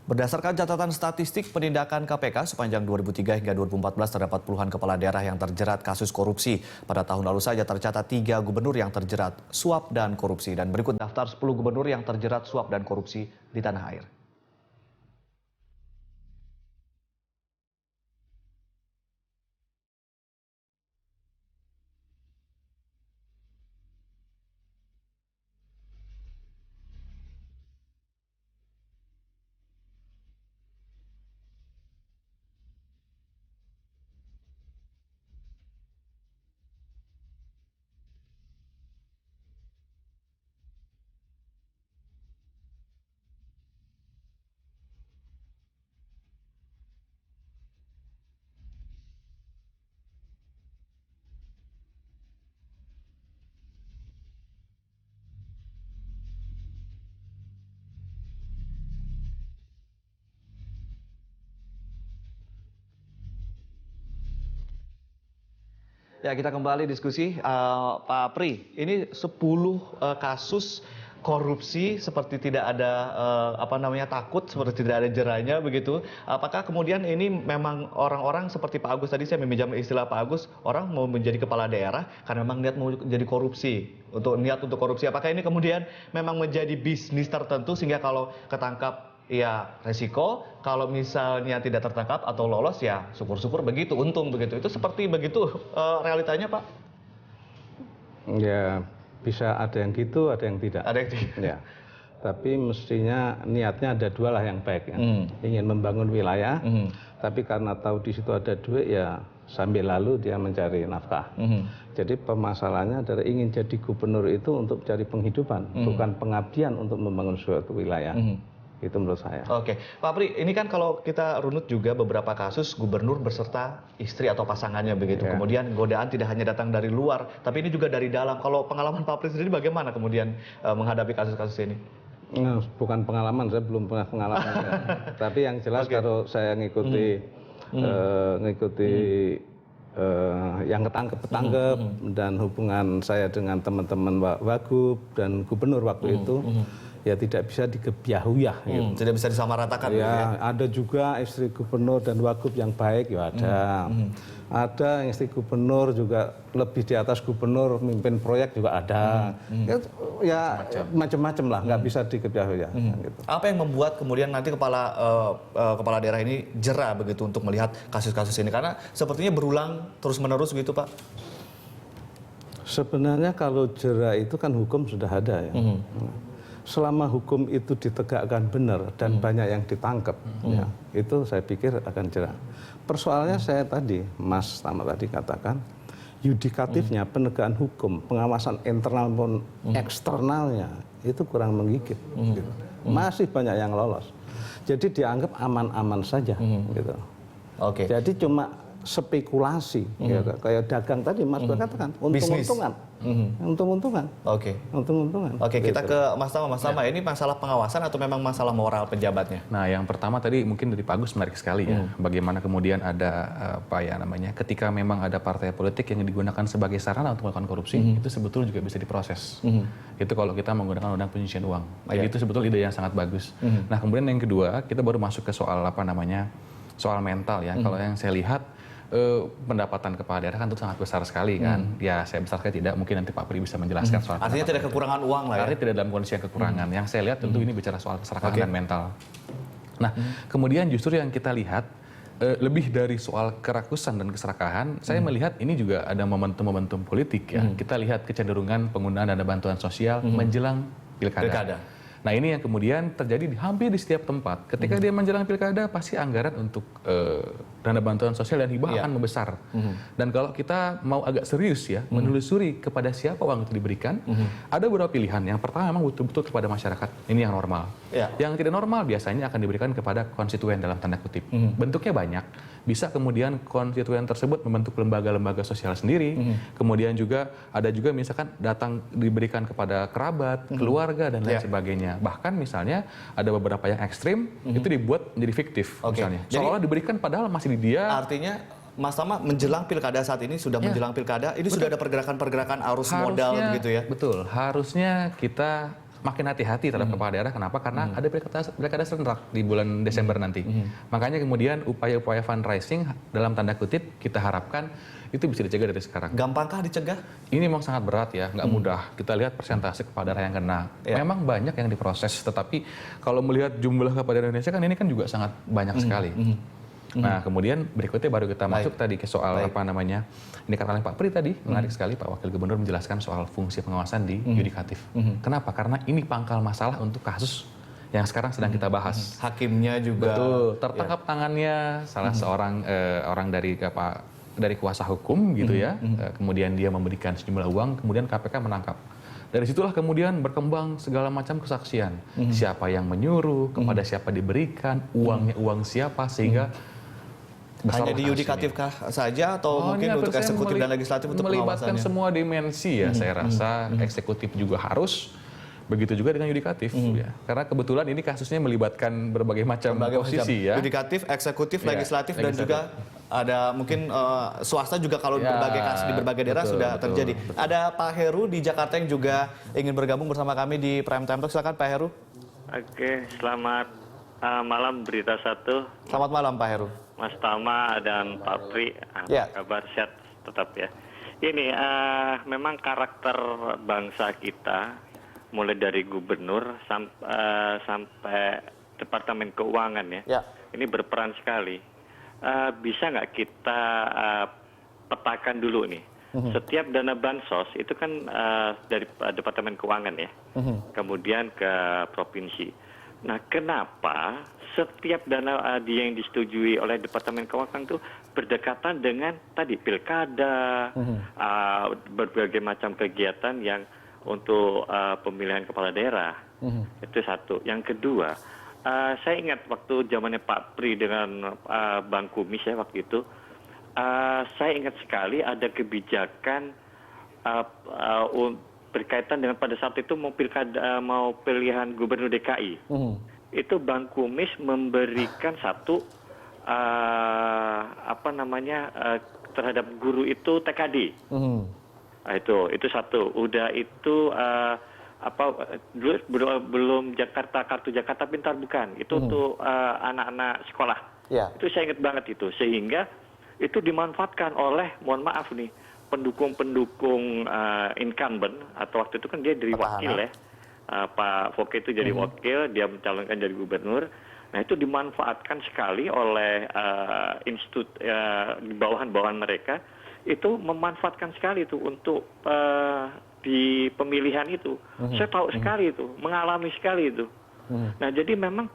Berdasarkan catatan statistik penindakan KPK sepanjang 2003 hingga 2014 terdapat puluhan kepala daerah yang terjerat kasus korupsi. Pada tahun lalu saja tercatat 3 gubernur yang terjerat suap dan korupsi. Dan berikut daftar 10 gubernur yang terjerat suap dan korupsi di tanah air. Ya, kita kembali diskusi, Pak Pri. Ini 10 kasus korupsi seperti tidak ada takut, seperti tidak ada jerahnya begitu. Apakah kemudian ini memang orang-orang seperti Pak Agus tadi, saya meminjam istilah Pak Agus, orang mau menjadi kepala daerah karena memang niat mau jadi korupsi, niat untuk korupsi. Apakah ini kemudian memang menjadi bisnis tertentu sehingga kalau ketangkap ya resiko, kalau misalnya tidak tertangkap atau lolos ya syukur-syukur begitu, untung begitu. Itu seperti begitu realitanya, Pak? Ya, bisa ada yang gitu, ada yang tidak. Ada yang tidak. Ya. Tapi mestinya niatnya ada dua lah yang baik. Ya. Ingin membangun wilayah, tapi karena tahu di situ ada duit ya sambil lalu dia mencari nafkah. Jadi permasalahannya adalah ingin jadi gubernur itu untuk cari penghidupan, bukan pengabdian untuk membangun suatu wilayah. Itu menurut saya. Oke, Pak Pri, ini kan kalau kita runut juga beberapa kasus gubernur beserta istri atau pasangannya begitu. Ya. Kemudian godaan tidak hanya datang dari luar, tapi ini juga dari dalam. Kalau pengalaman Pak Pri sendiri bagaimana kemudian menghadapi kasus-kasus ini? Nah, bukan pengalaman, saya belum pernah pengalaman. Tapi yang jelas kalau saya ngikuti yang ketangkep dan hubungan saya dengan teman-teman Wagub dan gubernur waktu itu. Ya tidak bisa dikebiahuyah gitu. Tidak bisa disamaratakan. Ya, ada juga istri gubernur dan wagub yang baik ya ada. Ada istri gubernur juga lebih di atas gubernur, mimpin proyek juga ada. Ya macam-macam lah, nggak bisa dikebiahuyah. Gitu. Apa yang membuat kemudian nanti kepala daerah ini jera begitu untuk melihat kasus-kasus ini? Karena sepertinya berulang terus-menerus gitu, Pak. Sebenarnya kalau jera itu kan hukum sudah ada ya. Selama hukum itu ditegakkan benar dan banyak yang ditangkap, ya, itu saya pikir akan jerah. Persoalannya saya tadi, Mas Tama tadi katakan, yudikatifnya, penegakan hukum, pengawasan internal maupun eksternalnya itu kurang menggigit. Gitu. Masih banyak yang lolos. Jadi dianggap aman-aman saja. Gitu. Oke. Jadi cuma spekulasi, ya, kayak dagang tadi Mas katakan, untung-untungan. Untung-untungan. Oke. Untung-untungan. Oke, kita ke Mas Tama. Mas Tama, ini masalah pengawasan atau memang masalah moral pejabatnya? Nah, yang pertama tadi mungkin dari Pak Agus menarik sekali ya. Bagaimana kemudian ada ketika memang ada partai politik yang digunakan sebagai sarana untuk melakukan korupsi, itu sebetulnya juga bisa diproses. Itu kalau kita menggunakan undang pencucian uang. Itu sebetulnya ide yang sangat bagus. Nah, kemudian yang kedua, kita baru masuk ke soal soal mental ya. Kalau yang saya lihat pendapatan kepala daerah kan itu sangat besar sekali kan. Ya saya besar sekali tidak, mungkin nanti Pak Pri bisa menjelaskan soal artinya tidak kekurangan uang lah ya? Artinya tidak dalam kondisi yang kekurangan. Yang saya lihat tentu ini bicara soal keserakahan dan mental. Nah kemudian justru yang kita lihat lebih dari soal kerakusan dan keserakahan, saya melihat ini juga ada momentum-momentum politik ya. Kita lihat kecenderungan penggunaan dana bantuan sosial menjelang pilkada. Nah ini yang kemudian terjadi hampir di setiap tempat. Ketika dia menjelang pilkada, pasti anggaran untuk dana bantuan sosial dan hibah akan membesar. Dan kalau kita mau agak serius ya, menelusuri kepada siapa uang itu diberikan, ada beberapa pilihan. Yang pertama memang betul-betul kepada masyarakat. Ini yang normal. Yang tidak normal biasanya akan diberikan kepada konstituen dalam tanda kutip. Bentuknya banyak. Bisa kemudian konstituen tersebut membentuk lembaga-lembaga sosial sendiri. Kemudian juga ada juga misalkan datang diberikan kepada kerabat, keluarga dan lain sebagainya. Bahkan misalnya ada beberapa yang ekstrim itu dibuat menjadi fiktif misalnya. Seolah diberikan padahal masih di dia. Artinya Mas Tama, menjelang pilkada saat ini, sudah menjelang pilkada, ini sudah ada pergerakan-pergerakan arus modal begitu ya? Betul, harusnya kita makin hati-hati terhadap kepala daerah. Kenapa? Karena ada pilkada serentak di bulan Desember nanti. Makanya kemudian upaya-upaya fundraising dalam tanda kutip kita harapkan itu bisa dicegah dari sekarang. Gampangkah dicegah? Ini memang sangat berat ya, nggak mudah. Kita lihat persentase kepala daerah yang kena. Memang banyak yang diproses, tetapi kalau melihat jumlah kepala daerah Indonesia kan ini kan juga sangat banyak sekali. Nah, kemudian berikutnya baru kita masuk tadi ke soal apa namanya, ini kata oleh Pak Pri tadi, menarik sekali Pak Wakil Gubernur menjelaskan soal fungsi pengawasan di yudikatif. Kenapa? Karena ini pangkal masalah untuk kasus yang sekarang sedang kita bahas. Hakimnya juga. Betul, tertangkap tangannya salah seorang orang dari kuasa hukum gitu ya, kemudian dia memberikan sejumlah uang, kemudian KPK menangkap. Dari situlah kemudian berkembang segala macam kesaksian. Siapa yang menyuruh, kepada siapa diberikan, uangnya uang siapa, sehingga hanya di yudikatif kah saja atau mungkin untuk eksekutif dan legislatif untuk melibatkan pengawasannya? semua dimensi ya, saya rasa eksekutif juga harus, begitu juga dengan yudikatif ya. Karena kebetulan ini kasusnya melibatkan berbagai macam posisi ya. Yudikatif, eksekutif, legislatif dan juga ada mungkin swasta juga kalau berbagai kasus di berbagai daerah sudah terjadi. Ada Pak Heru di Jakarta yang juga ingin bergabung bersama kami di Prime Time Talk. Silakan Pak Heru. Oke, selamat malam Berita Satu. Selamat malam Pak Heru. Mas Tama dan Pak Pri, kabar sehat tetap ya. Ini memang karakter bangsa kita, mulai dari gubernur sampai Departemen Keuangan ya, ini berperan sekali. Bisa nggak kita petakan dulu nih, setiap dana bansos itu kan dari Departemen Keuangan ya, kemudian ke provinsi. Nah, kenapa setiap dana yang disetujui oleh Departemen Keuangan itu berdekatan dengan tadi pilkada, berbagai macam kegiatan yang untuk pemilihan kepala daerah. Itu satu. Yang kedua, saya ingat waktu zamannya Pak Pri dengan Bang Kumis ya waktu itu, saya ingat sekali ada kebijakan berkaitan dengan pada saat itu mau pilihan gubernur DKI. Itu Bang Kumis memberikan satu terhadap guru itu TKD. Nah, itu satu. Udah itu belum kartu Jakarta Pintar bukan. Itu untuk anak-anak sekolah. Itu saya ingat banget itu, sehingga itu dimanfaatkan oleh, mohon maaf nih, pendukung incumbent, atau waktu itu kan dia dari wakil ya, Pak Foke itu jadi wakil, dia mencalonkan jadi gubernur. Nah, itu dimanfaatkan sekali oleh institut di bawahan mereka, itu memanfaatkan sekali itu untuk di pemilihan itu. Saya tahu sekali itu, mengalami sekali itu. Nah, jadi memang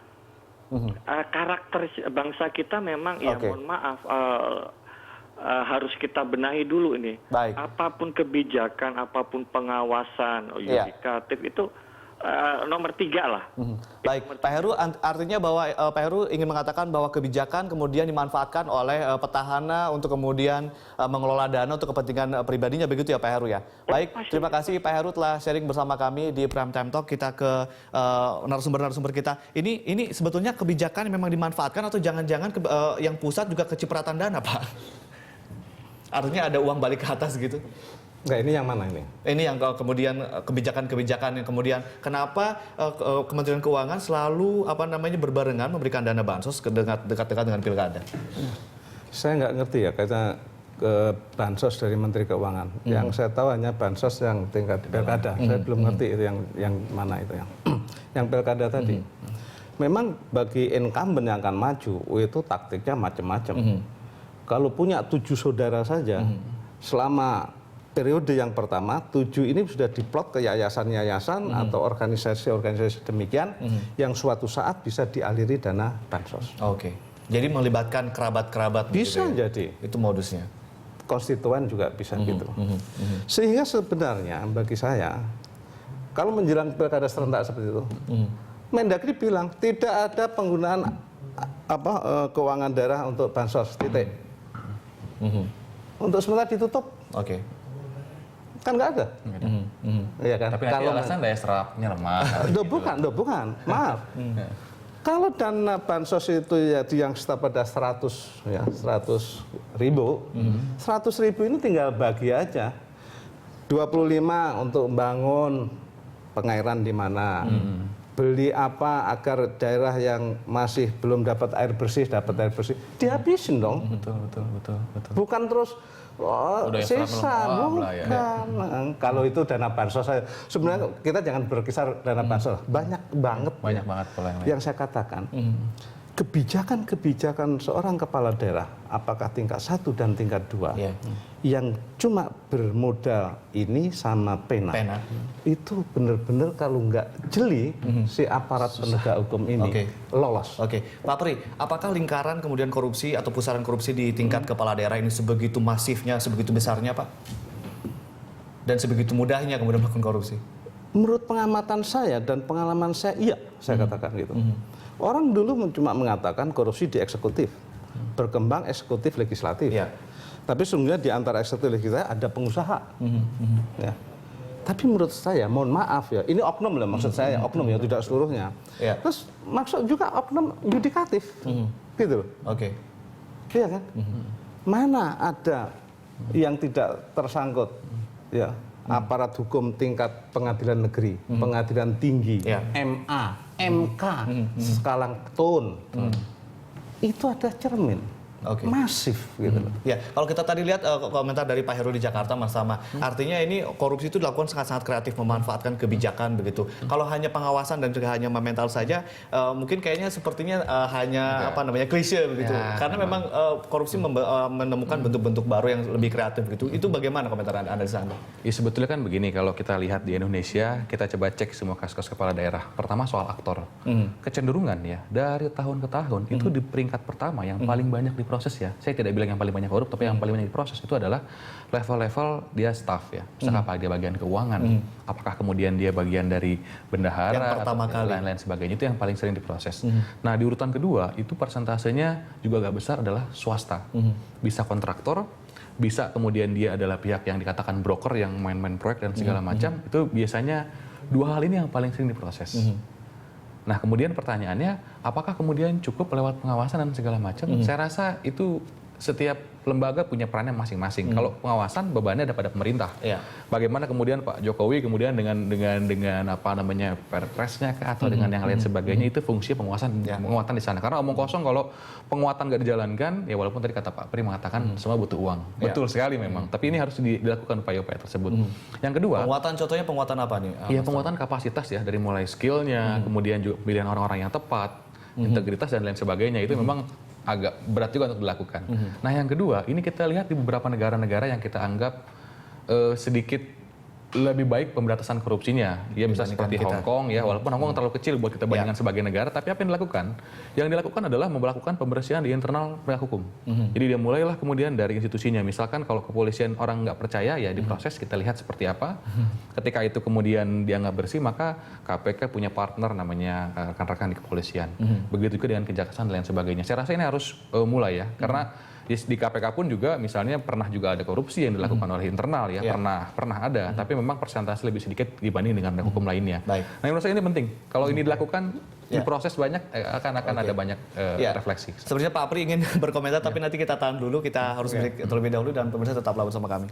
karakter bangsa kita memang ya mohon maaf, harus kita benahi dulu ini. Apapun kebijakan, apapun pengawasan, yudikatif itu nomor 3 lah. Baik, Pak Heru, artinya bahwa Pak Heru ingin mengatakan bahwa kebijakan kemudian dimanfaatkan oleh petahana untuk kemudian mengelola dana untuk kepentingan pribadinya, begitu ya Pak Heru ya? Baik, terima kasih Pak Heru telah sharing bersama kami di Prime Time Talk. Kita ke narasumber kita. Ini sebetulnya kebijakan yang memang dimanfaatkan atau jangan-jangan yang pusat juga kecipratan dana, Pak? Artinya ada uang balik ke atas gitu? Enggak, ini yang mana ini? Ini yang kemudian kebijakan-kebijakan yang kemudian kenapa Kementerian Keuangan selalu berbarengan memberikan dana bansos dekat-dekat dengan pilkada? Saya nggak ngerti ya karena bansos dari Menteri Keuangan. Yang saya tahu hanya bansos yang tingkat pilkada. Saya belum ngerti itu yang mana itu yang pilkada tadi. Memang bagi incumbent yang akan maju itu taktiknya macam-macam. Kalau punya 7 saudara saja, selama periode yang pertama, 7 ini sudah diplot ke yayasan-yayasan atau organisasi-organisasi demikian yang suatu saat bisa dialiri dana bansos. Oke. Jadi melibatkan kerabat-kerabat. Bisa gitu ya? jadi. Itu modusnya. Konstituen juga bisa gitu. Sehingga sebenarnya bagi saya, kalau menjelang pilkada serentak seperti itu, Mendagri bilang tidak ada penggunaan keuangan daerah untuk bansos, titik. Untuk sementara ditutup. Oke. Kan nggak ada. Ya kan? Tapi kalau alasan daya serapnya lemah. Bukan. Maaf. Kalau dana bansos itu ya yang setara pada 100 ribu, 100 ribu ini tinggal bagi aja. 25 untuk membangun pengairan di mana, beli apa agar daerah yang masih belum dapat air bersih, dihabisin dong. Betul. Bukan terus sisa, bukan. Ya. Kalau itu dana bansos, sebenarnya kita jangan berkisar dana bansos, banyak banget pola yang saya katakan. Kebijakan seorang kepala daerah, apakah tingkat 1 dan tingkat 2, yang cuma bermodal ini sama pena. Itu benar-benar kalau nggak jeli, si aparat penegak hukum ini lolos. Pak Pri, apakah lingkaran kemudian korupsi atau pusaran korupsi di tingkat kepala daerah ini sebegitu masifnya, sebegitu besarnya, Pak? Dan sebegitu mudahnya kemudian melakukan korupsi? Menurut pengamatan saya dan pengalaman saya, iya, saya katakan gitu. Orang dulu cuma mengatakan korupsi di eksekutif, berkembang eksekutif legislatif. Tapi sesungguhnya di antara eksekutif legislatif ada pengusaha. Ya. Tapi menurut saya, mohon maaf ya, ini oknum lah maksud saya, oknum ya, tidak seluruhnya. Terus maksud juga oknum yudikatif, gitu. Iya kan? Mana ada yang tidak tersangkut, ya, aparat hukum tingkat pengadilan negeri, pengadilan tinggi, MA, MK, sekalang tun, itu ada cermin. Masif gitu loh. Ya, kalau kita tadi lihat komentar dari Pak Heru di Jakarta, Mas Tama, artinya ini korupsi itu dilakukan sangat-sangat kreatif, memanfaatkan kebijakan begitu. Kalau hanya pengawasan dan juga hanya mental saja, mungkin kayaknya sepertinya hanya klise begitu. Karena memang korupsi menemukan bentuk-bentuk baru yang lebih kreatif gitu. Itu bagaimana komentar Anda di sana? Ya sebetulnya kan begini, kalau kita lihat di Indonesia, kita coba cek semua kasus kepala daerah. Pertama soal aktor. Kecenderungan ya, dari tahun ke tahun itu di peringkat pertama yang paling banyak diproses ya. Saya tidak bilang yang paling banyak korup, tapi yang paling banyak diproses itu adalah level-level dia staff ya. Misalnya apa dia bagian keuangan, apakah kemudian dia bagian dari bendahara, atau lain-lain sebagainya, itu yang paling sering diproses. Nah di urutan kedua itu persentasenya juga agak besar adalah swasta. Bisa kontraktor, bisa kemudian dia adalah pihak yang dikatakan broker yang main-main proyek dan segala macam. Itu biasanya dua hal ini yang paling sering diproses. Nah kemudian pertanyaannya, apakah kemudian cukup lewat pengawasan dan segala macam? Saya rasa itu setiap lembaga punya perannya masing-masing. Kalau pengawasan bebannya ada pada pemerintah. Bagaimana kemudian Pak Jokowi kemudian dengan apa namanya perpresnya atau dengan yang lain sebagainya, itu fungsi penguatan di sana. Karena omong kosong kalau penguatan nggak dijalankan, ya walaupun tadi kata Pak Pri mengatakan semua butuh uang. Betul sekali memang. Tapi ini harus dilakukan upaya-upaya tersebut. Yang kedua, penguatan, contohnya penguatan apa nih? Iya, penguatan kapasitas ya, dari mulai skillnya, kemudian juga pilihan orang-orang yang tepat, integritas dan lain sebagainya, itu memang agak berat juga untuk dilakukan. Nah yang kedua, ini kita lihat di beberapa negara-negara yang kita anggap sedikit lebih baik pemberantasan korupsinya. Ya misalnya seperti Hong Kong ya, walaupun Hong Kong terlalu kecil buat kita bandingkan sebagai negara, tapi apa yang dilakukan? Yang dilakukan adalah melakukan pembersihan di internal penegak hukum. Jadi dia mulailah kemudian dari institusinya. Misalkan kalau kepolisian orang nggak percaya, ya diproses, kita lihat seperti apa. Ketika itu kemudian dia nggak bersih, maka KPK punya partner namanya rekan-rekan di kepolisian. Begitu juga dengan kejaksaan dan lain sebagainya. Saya rasa ini harus mulai ya, karena di KPK pun juga misalnya pernah juga ada korupsi yang dilakukan oleh internal ya, pernah ada, tapi memang persentase lebih sedikit dibanding dengan penegak hukum lainnya. Nah menurut saya ini penting, kalau ini dilakukan diproses banyak, akan ada banyak refleksi. Sebenarnya Pak Pri ingin berkomentar, tapi nanti kita tahan dulu, kita harus break terlebih dahulu, dan pemirsa tetaplah bersama kami.